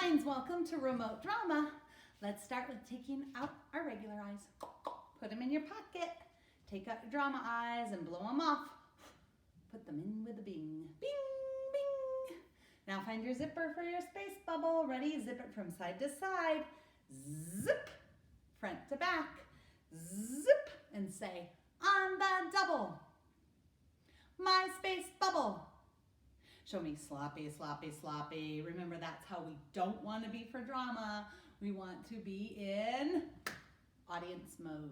Hines, welcome to Remote Drama. Let's start with taking out our regular eyes. Put them in your pocket. Take out your drama eyes and blow them off. Put them in with a bing. Bing, bing. Now find your zipper for your space bubble. Ready? Zip it from side to side. Zip. Front to back. Zip. And say, on the double. My space bubble. Show me sloppy, sloppy, sloppy. Remember, that's how we don't want to be for drama. We want to be in audience mode.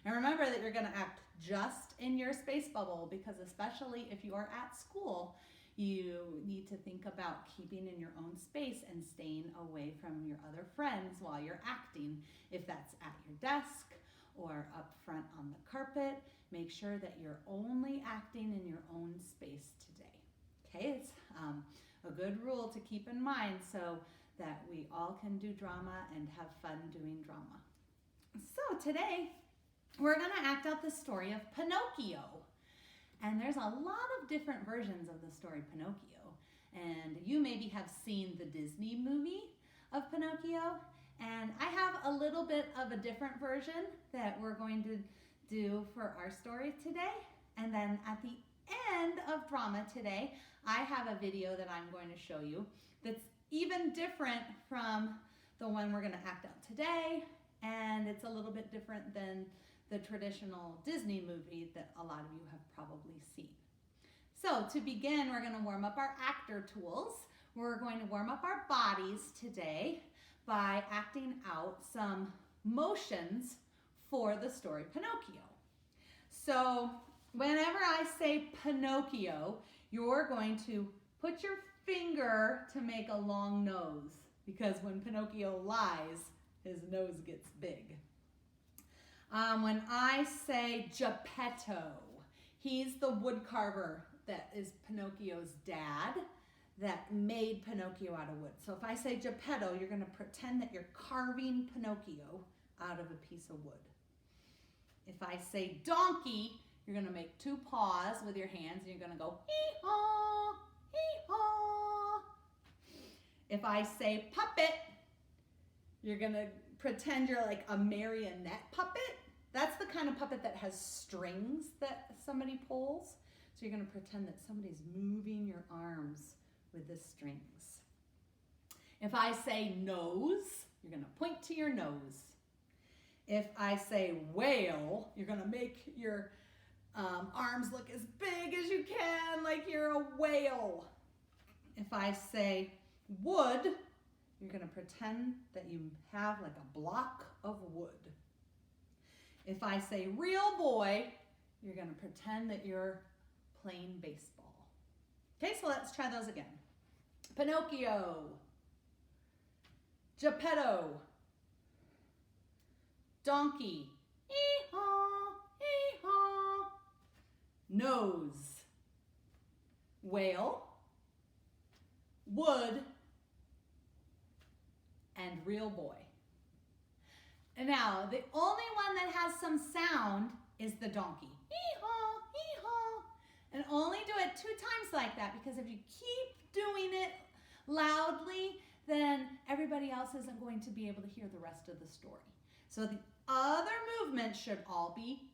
And remember that you're going to act just in your space bubble, because especially if you are at school, you need to think about keeping in your own space and staying away from your other friends while you're acting. If that's at your desk or up front on the carpet, make sure that you're only acting in your own space today. Okay, it's a good rule to keep in mind so that we all can do drama and have fun doing drama. So today, we're going to act out the story of Pinocchio. And there's a lot of different versions of the story Pinocchio. And you maybe have seen the Disney movie of Pinocchio. And I have a little bit of a different version that we're going to do for our story today. And then at the end of drama today, I have a video that I'm going to show you that's even different from the one we're going to act out today, and it's a little bit different than the traditional Disney movie that a lot of you have probably seen. So to begin, we're going to warm up our actor tools. We're going to warm up our bodies today by acting out some motions for the story Pinocchio. So whenever I say Pinocchio, you're going to put your finger to make a long nose, because when Pinocchio lies, his nose gets big. When I say Geppetto, he's the woodcarver that is Pinocchio's dad that made Pinocchio out of wood. So if I say Geppetto, you're going to pretend that you're carving Pinocchio out of a piece of wood. If I say donkey, you're going to make two paws with your hands and you're going to go hee-haw, hee-haw. If I say puppet, you're going to pretend you're like a marionette puppet. That's the kind of puppet that has strings that somebody pulls. So you're going to pretend that somebody's moving your arms with the strings. If I say nose, you're going to point to your nose. If I say whale, you're going to make your arms look as big as you can, like you're a whale. If I say wood, you're going to pretend that you have like a block of wood. If I say real boy, you're going to pretend that you're playing baseball. Okay, so let's try those again. Pinocchio, Geppetto, donkey, hee-haw, hee-haw, nose, whale, wood, and real boy. And now, the only one that has some sound is the donkey. Hee-haw, hee-haw. And only do it 2 times like that, because if you keep doing it loudly, then everybody else isn't going to be able to hear the rest of the story. So the other movements should all be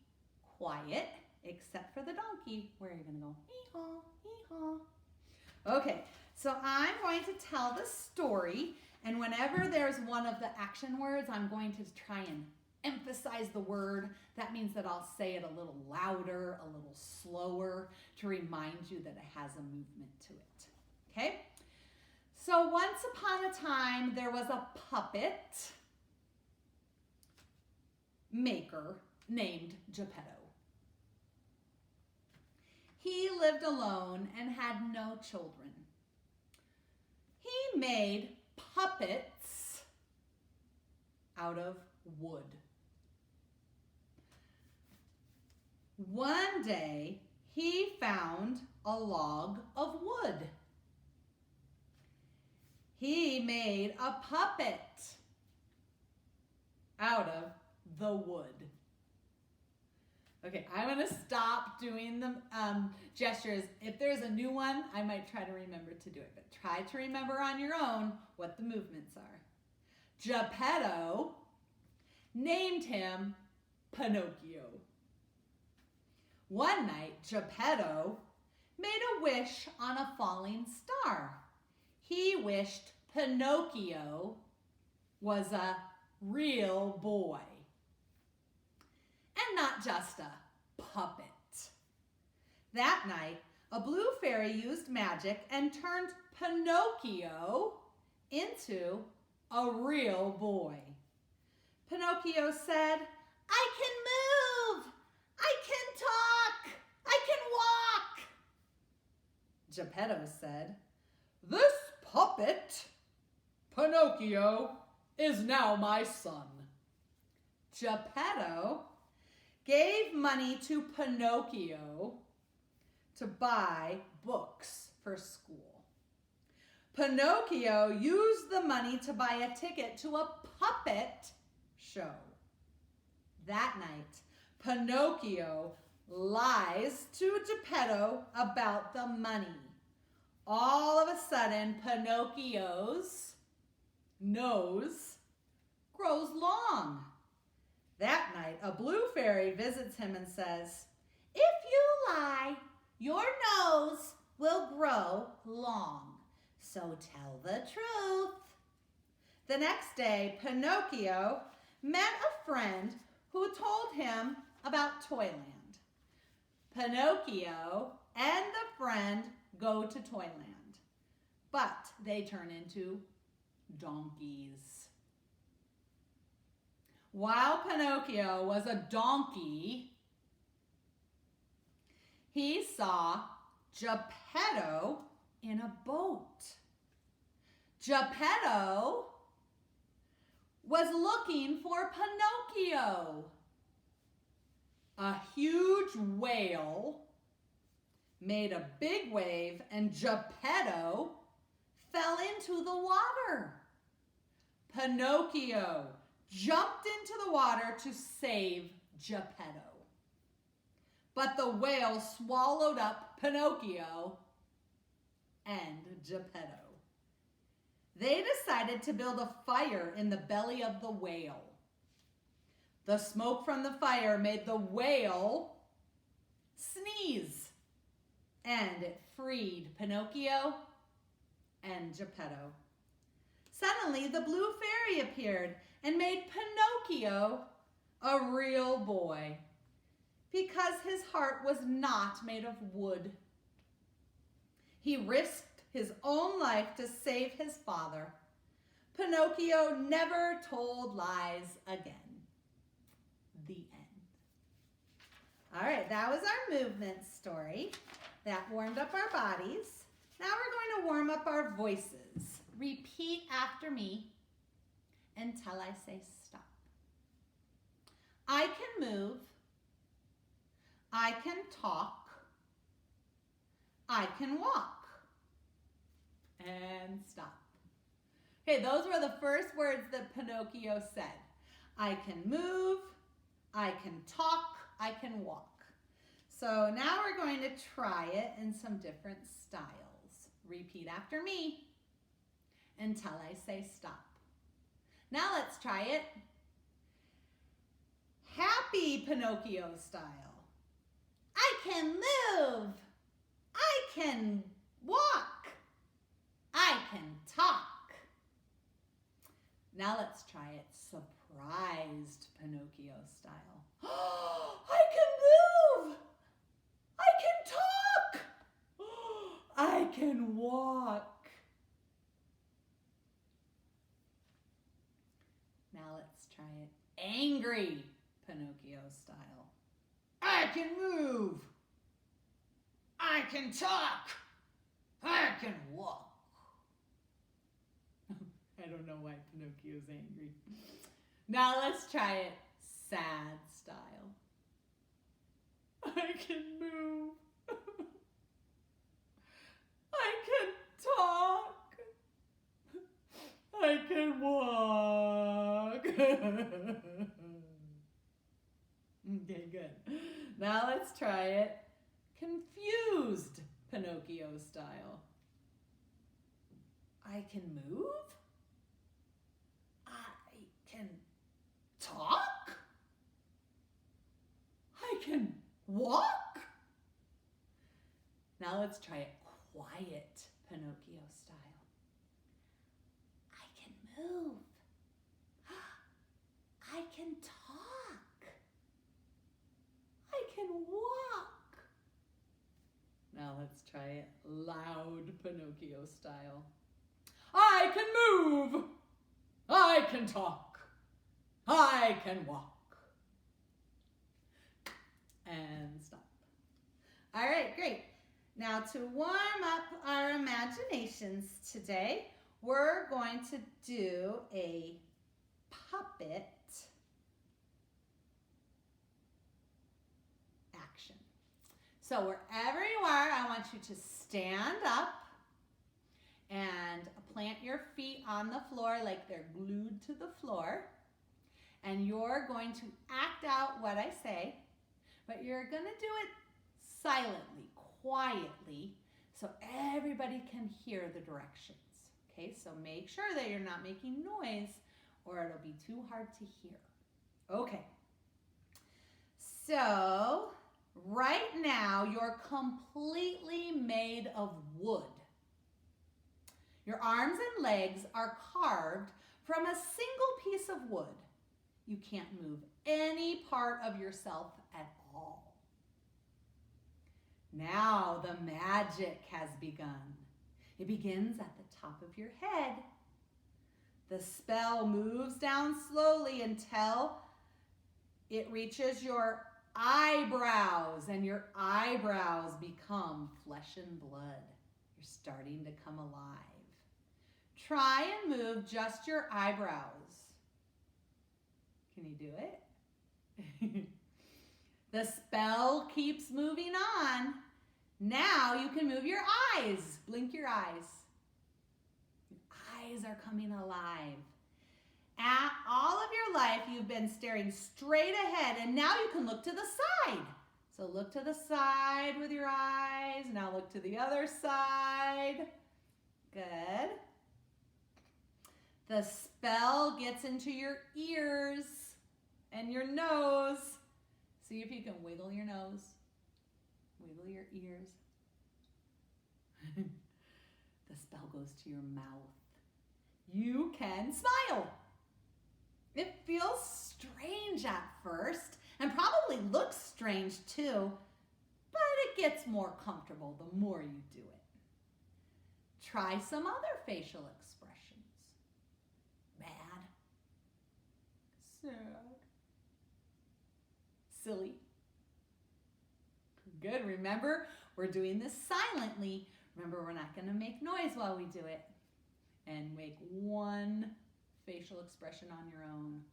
quiet, except for the donkey, where you're going to go hee-haw, hee-haw. Okay, so I'm going to tell the story, and whenever there's one of the action words, I'm going to try and emphasize the word. That means that I'll say it a little louder, a little slower, to remind you that it has a movement to it. Okay? So once upon a time, there was a puppet maker named Geppetto. He lived alone and had no children. He made puppets out of wood. One day, he found a log of wood. He made a puppet out of the wood. Okay, I'm going to stop doing the gestures. If there's a new one, I might try to remember to do it. But try to remember on your own what the movements are. Geppetto named him Pinocchio. One night, Geppetto made a wish on a falling star. He wished Pinocchio was a real boy and not just a puppet. That night, a blue fairy used magic and turned Pinocchio into a real boy. Pinocchio said, "I can move, I can talk, I can walk." Geppetto said, "This puppet, Pinocchio, is now my son." Geppetto gave money to Pinocchio to buy books for school. Pinocchio used the money to buy a ticket to a puppet show. That night, Pinocchio lies to Geppetto about the money. All of a sudden, Pinocchio's nose grows long. That night, a blue fairy visits him and says, "If you lie, your nose will grow long. So tell the truth." The next day, Pinocchio met a friend who told him about Toyland. Pinocchio and the friend go to Toyland, but they turn into donkeys. While Pinocchio was a donkey, he saw Geppetto in a boat. Geppetto was looking for Pinocchio. A huge whale made a big wave and Geppetto fell into the water. Pinocchio jumped into the water to save Geppetto. But the whale swallowed up Pinocchio and Geppetto. They decided to build a fire in the belly of the whale. The smoke from the fire made the whale sneeze, and it freed Pinocchio and Geppetto. Suddenly, the blue fairy appeared and made Pinocchio a real boy because his heart was not made of wood. He risked his own life to save his father. Pinocchio never told lies again. The end. All right, that was our movement story. That warmed up our bodies. Now we're going to warm up our voices. Repeat after me until I say stop. I can move. I can talk. I can walk. And stop. Okay, those were the first words that Pinocchio said. I can move. I can talk. I can walk. So now we're going to try it in some different styles. Repeat after me until I say stop. Now let's try it happy Pinocchio style. I can move. I can walk. I can talk. Now let's try it surprised Pinocchio style. I can move. I can talk. I can walk. Now let's try it angry Pinocchio style. I can move. I can talk. I can walk. I don't know why Pinocchio's angry. Now let's try it sad style. I can move. I can talk. I can walk. Okay, good. Good. Now let's try it confused Pinocchio style. I can move. I can talk. I can walk. Now let's try it quiet Pinocchio style. I can move. I can talk. I can walk. Now let's try it loud Pinocchio style. I can move. I can talk. I can walk. And stop. All right, great. Now to warm up our imaginations today, we're going to do a puppet action. So wherever you are, I want you to stand up and plant your feet on the floor like they're glued to the floor. And you're going to act out what I say, but you're going to do it silently, quietly, so everybody can hear the directions. Okay, so make sure that you're not making noise or it'll be too hard to hear. Okay, so right now you're completely made of wood. Your arms and legs are carved from a single piece of wood. You can't move any part of yourself at all. Now the magic has begun. It begins at the top of your head. The spell moves down slowly until it reaches your eyebrows, and your eyebrows become flesh and blood. You're starting to come alive. Try and move just your eyebrows. Can you do it? The spell keeps moving on. Now you can move your eyes. Blink your eyes. Your eyes are coming alive. At all of your life, you've been staring straight ahead, and now you can look to the side. So look to the side with your eyes. Now look to the other side. Good. The spell gets into your ears and your nose. See if you can wiggle your nose. Wiggle your ears. The spell goes to your mouth. You can smile. It feels strange at first and probably looks strange too, but it gets more comfortable the more you do it. Try some other facial expressions. Mad. Sad. Silly. Good. Remember, we're doing this silently. Remember, we're not going to make noise while we do it. And make one facial expression on your own.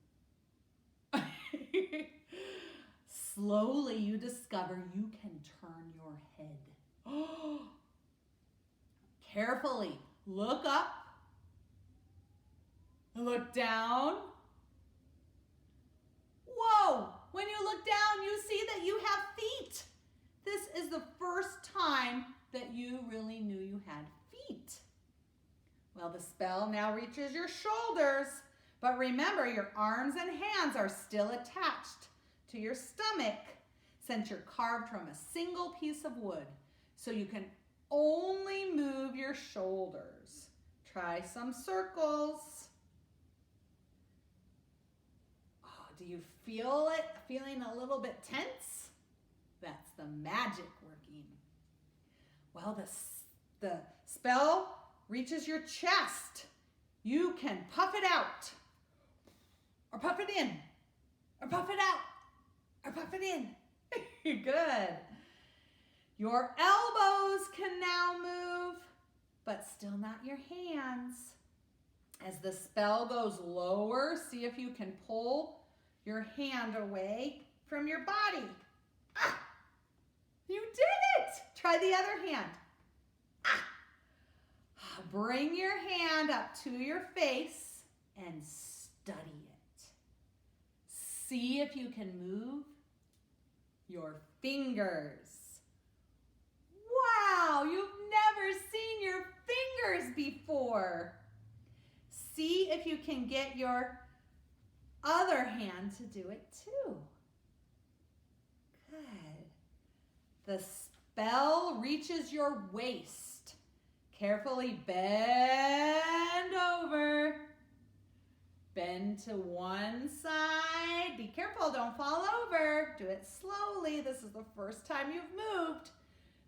Slowly, you discover you can turn your head. Carefully, look up. Look down. Whoa! When you look down, you see that you have feet. This is the first time that you really knew you had feet. Well, the spell now reaches your shoulders, but remember, your arms and hands are still attached to your stomach since you're carved from a single piece of wood, so you can only move your shoulders. Try some circles. Oh, do you feel it? Feeling a little bit tense? That's the magic working. Well, the spell reaches your chest. You can puff it out, or puff it in, or puff it out, or puff it in. Good. Your elbows can now move, but still not your hands. As the spell goes lower, see if you can pull your hand away from your body. Ah, you did it. Try the other hand. Ah. Bring your hand up to your face and study it. See if you can move your fingers. Wow, you've never seen your fingers before. See if you can get your other hand to do it too. Good. The spell reaches your waist. Carefully bend over. Bend to one side. Be careful, don't fall over. Do it slowly. This is the first time you've moved.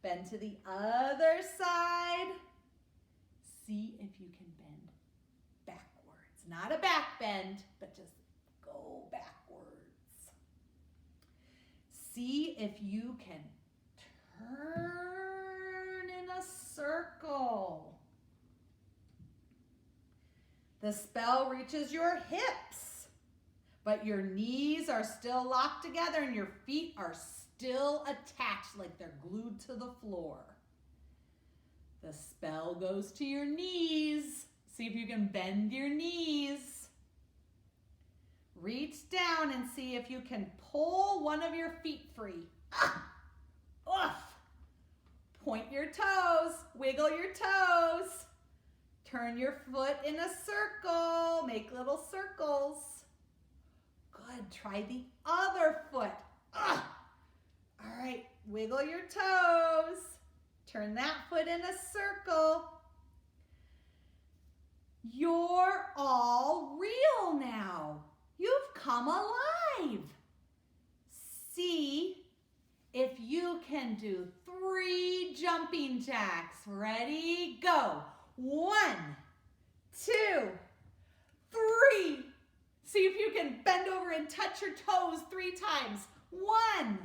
Bend to the other side. See if you can bend backwards. Not a back bend, but just go backwards. See if you can turn in a circle. The spell reaches your hips, but your knees are still locked together and your feet are still attached like they're glued to the floor. The spell goes to your knees. See if you can bend your knees. Reach down and see if you can pull one of your feet free. Oof. Point your toes, wiggle your toes. Turn your foot in a circle. Make little circles. Good. Try the other foot. All right. Wiggle your toes. Turn that foot in a circle. You're all real now. You've come alive. See if you can do 3 jumping jacks. Ready? Go. 1, 2, 3. See if you can bend over and touch your toes 3 times. 1,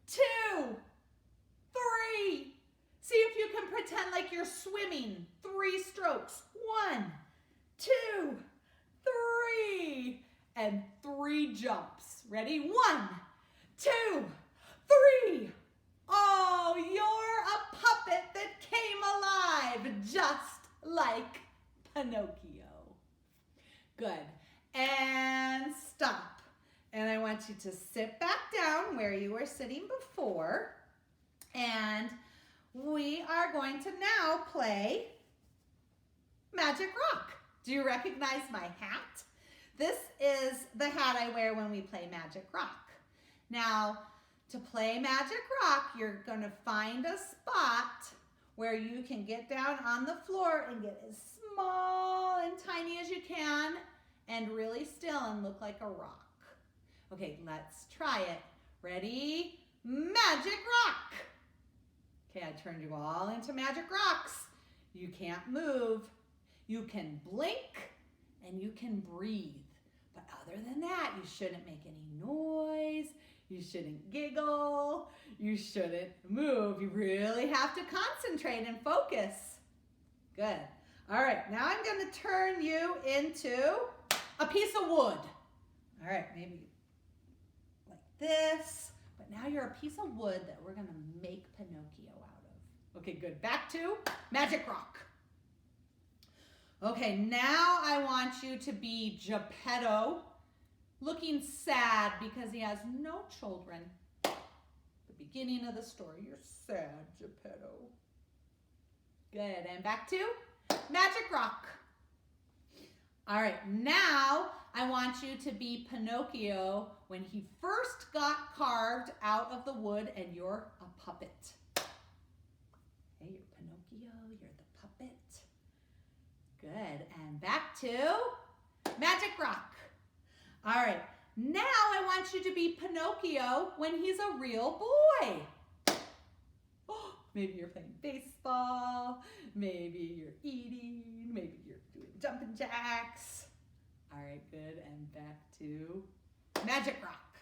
2, 3. See if you can pretend like you're swimming. 3 strokes. 1, 2, 3. And 3 jumps. Ready? 1, 2, 3. Oh, you're a puppet that came alive, just like Pinocchio. Good. And stop. And I want you to sit back down where you were sitting before. And we are going to now play Magic Rock. Do you recognize my hat? This is the hat I wear when we play Magic Rock. Now, to play Magic Rock, you're going to find a spot where you can get down on the floor and get as small and tiny as you can and really still and look like a rock. Okay, let's try it. Ready? Magic Rock. Okay, I turned you all into Magic Rocks. You can't move. You can blink and you can breathe. But other than that, you shouldn't make any noise. You shouldn't giggle. You shouldn't move. You really have to concentrate and focus. Good. All right, now I'm going to turn you into a piece of wood. All right, maybe like this. But now you're a piece of wood that we're going to make Pinocchio out of. Okay, good. Back to Magic Rock. Okay, now I want you to be Geppetto, looking sad because he has no children. The beginning of the story, you're sad, Geppetto. Good, and back to Magic Rock. All right, now I want you to be Pinocchio when he first got carved out of the wood and you're a puppet. Hey, you're Pinocchio, you're the puppet. Good, and back to Magic Rock. All right, now I want you to be Pinocchio when he's a real boy. Oh, maybe you're playing baseball, maybe you're eating, maybe you're doing jumping jacks. All right, good, and back to Magic Rock.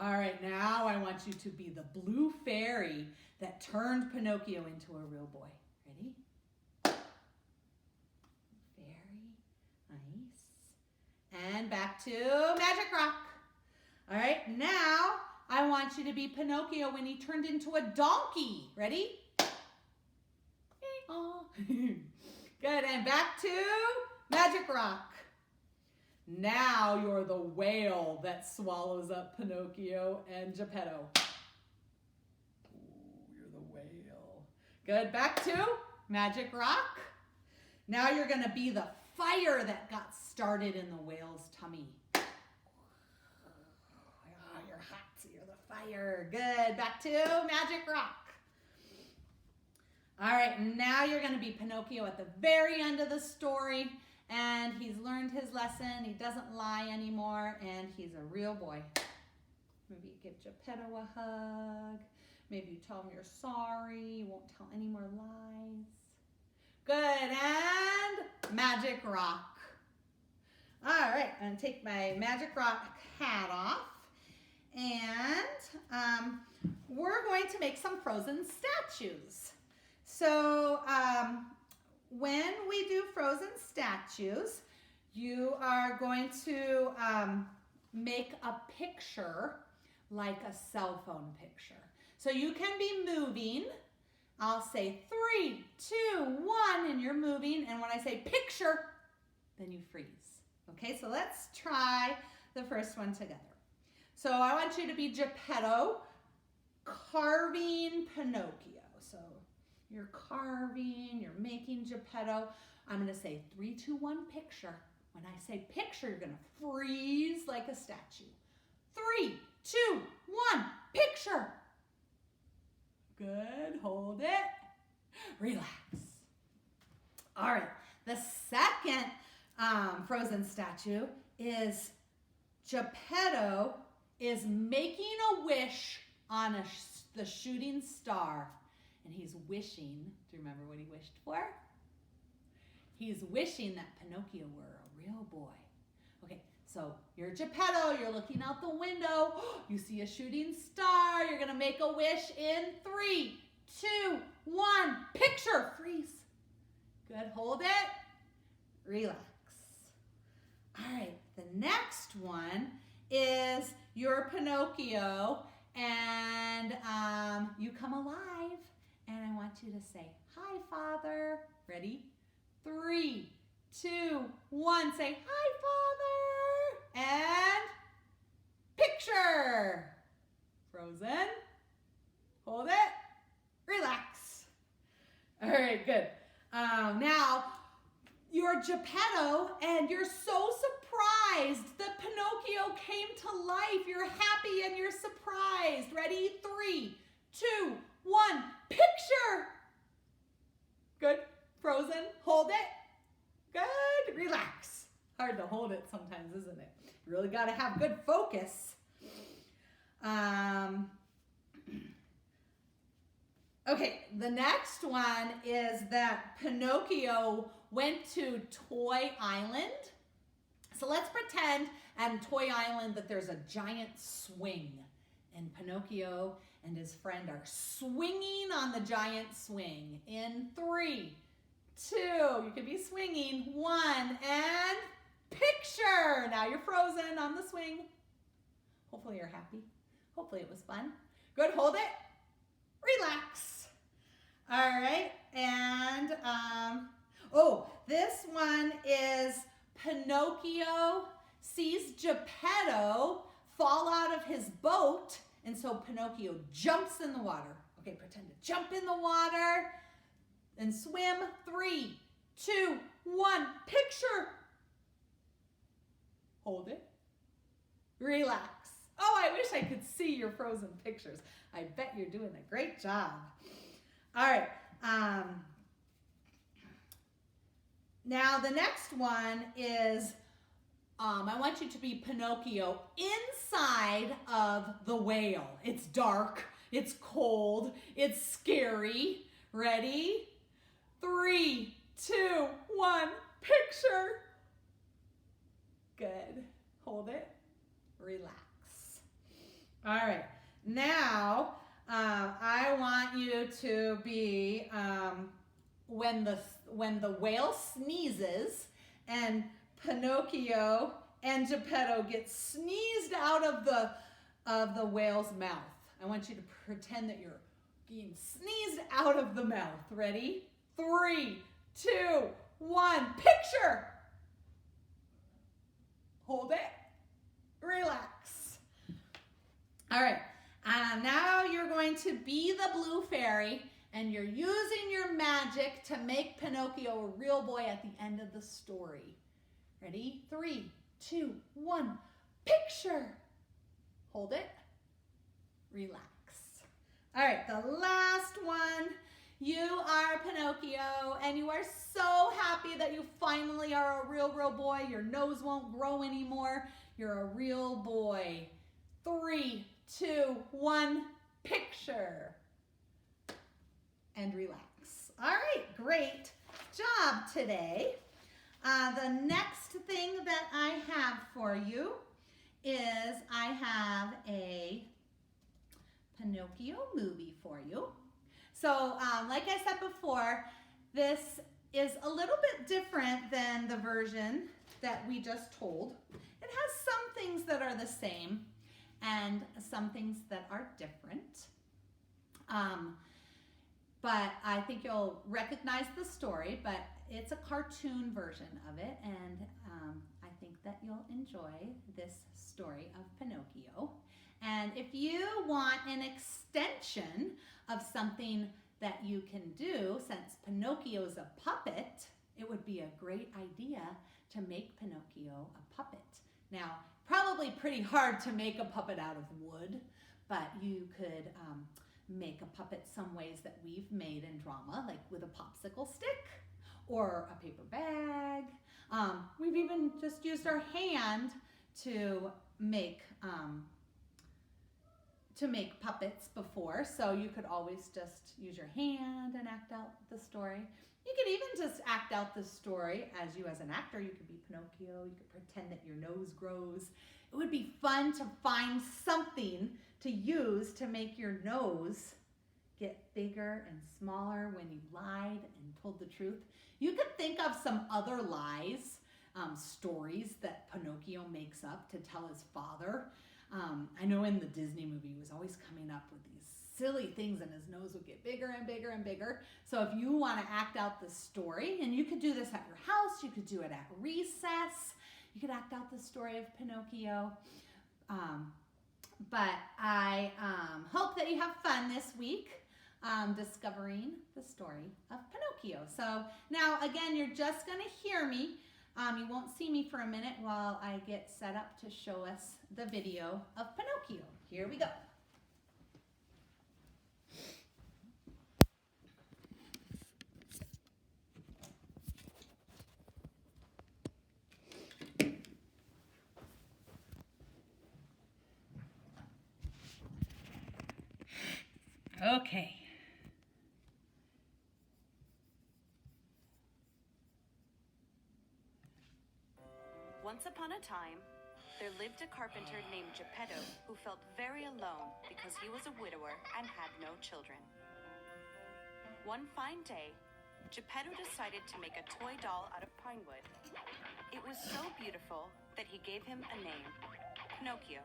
All right, now I want you to be the blue fairy that turned Pinocchio into a real boy. Ready? And back to Magic Rock. All right, now I want you to be Pinocchio when he turned into a donkey. Ready? Good, and back to Magic Rock. Now you're the whale that swallows up Pinocchio and Geppetto. Ooh, you're the whale. Good. Back to Magic Rock. Now you're going to be the fire that got started in the whale's tummy. Oh, you're hot, so you're the fire. Good. Back to Magic Rock. All right, now you're going to be Pinocchio at the very end of the story, and he's learned his lesson. He doesn't lie anymore, and he's a real boy. Maybe you give Geppetto a hug. Maybe you tell him you're sorry. You won't tell any more lies. Good, and Magic Rock. All right, I'm going to take my Magic Rock hat off, and we're going to make some frozen statues. So when we do frozen statues, you are going to make a picture like a cell phone picture. So you can be moving. I'll say 3, 2, 1, and you're moving. And when I say picture, then you freeze. Okay, so let's try the first one together. So I want you to be Geppetto carving Pinocchio. So you're carving, you're making Geppetto. I'm going to say 3, 2, 1, picture. When I say picture, you're going to freeze like a statue. 3, 2, 1, picture. Good, hold it. Relax. All right, the second frozen statue is Geppetto is making a wish on the shooting star. And he's wishing, do you remember what he wished for? He's wishing that Pinocchio were a real boy. Okay, so you're Geppetto, you're looking out the window, you see a shooting star, you're gonna make a wish in 3, 2, 1, picture, freeze. Good, hold it, relax. All right, the next one is you're Pinocchio and you come alive. And I want you to say, hi, Father. Ready? 3, 2, 1. Say, hi, Father. And picture. Frozen. Hold it. Relax. All right, good. Now, you're Geppetto, and you're so surprised that Pinocchio came to life. You're happy and you're surprised. Ready? 3, 2, 1, picture. Good, frozen, hold it. Good, relax. Hard to hold it sometimes, isn't it? You really got to have good focus. Okay, the next one is that Pinocchio went to Toy Island. So let's pretend at Toy Island that there's a giant swing, and Pinocchio and his friend are swinging on the giant swing. In 3, 2, you could be swinging, 1, and picture. Now you're frozen on the swing. Hopefully you're happy. Hopefully it was fun. Good, hold it. Relax. All right, and this one is Pinocchio sees Geppetto fall out of his boat, and so Pinocchio jumps in the water. Okay, pretend to jump in the water and swim. 3, 2, 1, picture. Hold it. Relax. Oh, I wish I could see your frozen pictures. I bet you're doing a great job. All right. Now the next one is, I want you to be Pinocchio inside of the whale. It's dark, it's cold, it's scary. Ready? 3, 2, 1, picture. Good. Hold it. Relax. All right. Now, I want you to be when the whale sneezes and Pinocchio and Geppetto get sneezed out of the whale's mouth. I want you to pretend that you're being sneezed out of the mouth. Ready? 3, 2, 1, picture. hold it, relax. All right, now you're going to be the blue fairy, and you're using your magic to make Pinocchio a real boy at the end of the story. Ready? 3, 2, 1, picture. Hold it, relax. All right, the last one. You are Pinocchio, and you are so happy that you finally are a real boy. Your nose won't grow anymore. You're a real boy. 3, 2, 1, picture. And relax. All right, great job today. The next thing that I have for you is I have a Pinocchio movie for you. So like I said before, this is a little bit different than the version that we just told. It has some things that are the same and some things that are different. But I think you'll recognize the story, but it's a cartoon version of it, and I think that you'll enjoy this story of Pinocchio. And if you want an extension of something that you can do, since Pinocchio's a puppet, it would be a great idea to make Pinocchio a puppet. Now, probably pretty hard to make a puppet out of wood, but you could make a puppet some ways that we've made in drama, like with a popsicle stick or a paper bag. We've even just used our hand to make puppets before, so you could always just use your hand and act out the story. You could even just act out the story as you as an actor. You could be Pinocchio, you could pretend that your nose grows. It would be fun to find something to use to make your nose get bigger and smaller when you lied and told the truth. You could think of some other lies, stories that Pinocchio makes up to tell his father. I know in the Disney movie he was always coming up with these silly things and his nose would get bigger and bigger and bigger. So if you want to act out the story, and you could do this at your house, you could do it at recess, you could act out the story of Pinocchio. But I hope that you have fun this week discovering the story of Pinocchio. So now again, you're just going to hear me. You won't see me for a minute while I get set up to show us the video of Pinocchio. Here we go. Okay. Once upon a time, there lived a carpenter named Geppetto who felt very alone because he was a widower and had no children. One fine day, Geppetto decided to make a toy doll out of pine wood. It was so beautiful that he gave him a name, Pinocchio.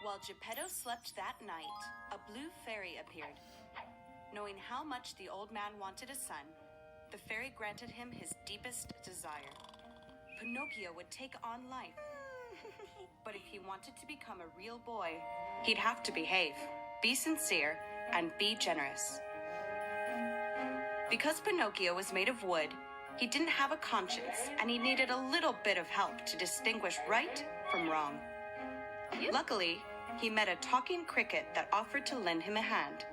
While Geppetto slept that night, a blue fairy appeared. Knowing how much the old man wanted a son, the fairy granted him his deepest desire. Pinocchio would take on life. But if he wanted to become a real boy, he'd have to behave, be sincere, and be generous. Because Pinocchio was made of wood, he didn't have a conscience, and he needed a little bit of help to distinguish right from wrong. Luckily, he met a talking cricket that offered to lend him a hand.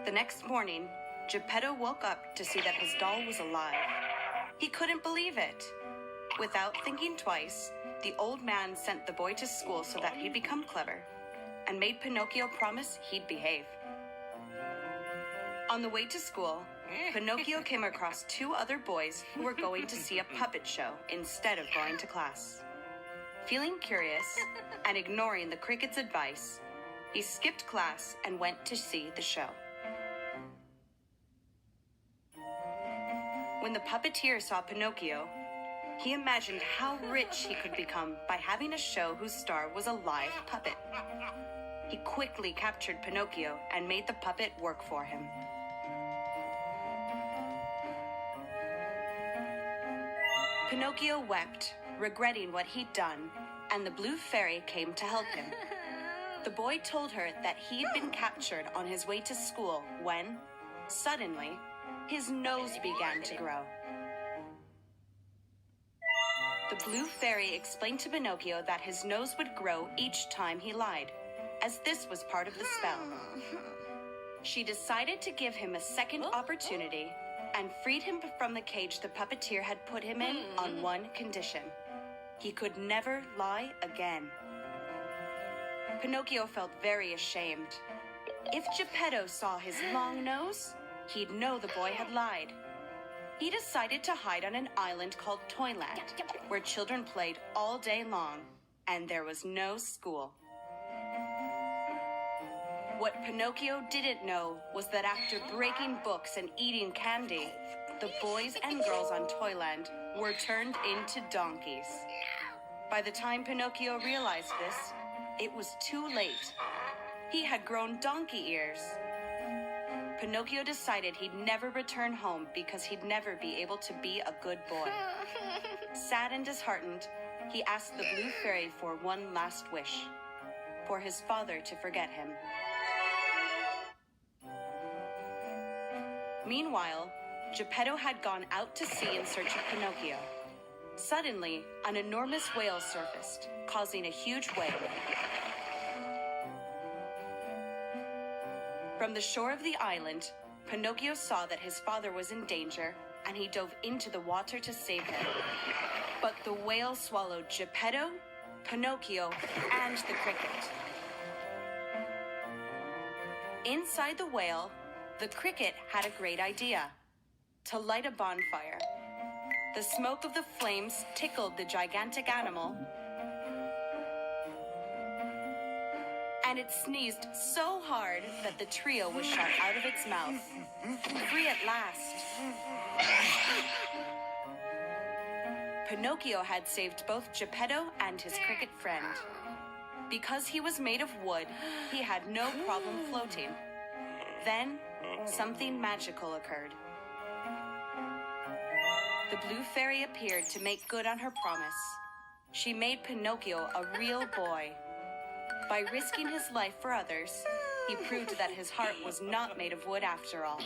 The next morning, Geppetto woke up to see that his doll was alive. He couldn't believe it. Without thinking twice, the old man sent the boy to school so that he'd become clever, and made Pinocchio promise he'd behave. On the way to school, Pinocchio came across two other boys who were going to see a puppet show instead of going to class. Feeling curious, and ignoring the cricket's advice, he skipped class and went to see the show. When the puppeteer saw Pinocchio, he imagined how rich he could become by having a show whose star was a live puppet. he quickly captured Pinocchio and made the puppet work for him. Pinocchio wept, regretting what he'd done, and the Blue Fairy came to help him. The boy told her that he'd been captured on his way to school when, suddenly, his nose began to grow. The Blue Fairy explained to Pinocchio that his nose would grow each time he lied, as this was part of the spell. She decided to give him a second opportunity and freed him from the cage the puppeteer had put him in on one condition. He could never lie again. Pinocchio felt very ashamed. If Geppetto saw his long nose, he'd know the boy had lied. He decided to hide on an island called Toyland, where children played all day long, and there was no school. What Pinocchio didn't know was that after breaking books and eating candy, the boys and girls on Toyland were turned into donkeys. By the time Pinocchio realized this, it was too late. He had grown donkey ears. Pinocchio decided he'd never return home because he'd never be able to be a good boy. Sad and disheartened, he asked the Blue Fairy for one last wish, for his father to forget him. Meanwhile, Geppetto had gone out to sea in search of Pinocchio. Suddenly, an enormous whale surfaced, causing a huge wave. From the shore of the island, Pinocchio saw that his father was in danger, and he dove into the water to save him. But the whale swallowed Geppetto, Pinocchio, and the cricket. Inside the whale, the cricket had a great idea: to light a bonfire. The smoke of the flames tickled the gigantic animal, and it sneezed so hard that the trio was shot out of its mouth. Free at last. Pinocchio had saved both Geppetto and his cricket friend. Because he was made of wood, he had no problem floating. Then, something magical occurred. The Blue Fairy appeared to make good on her promise. She made Pinocchio a real boy. By risking his life for others, he proved that his heart was not made of wood after all.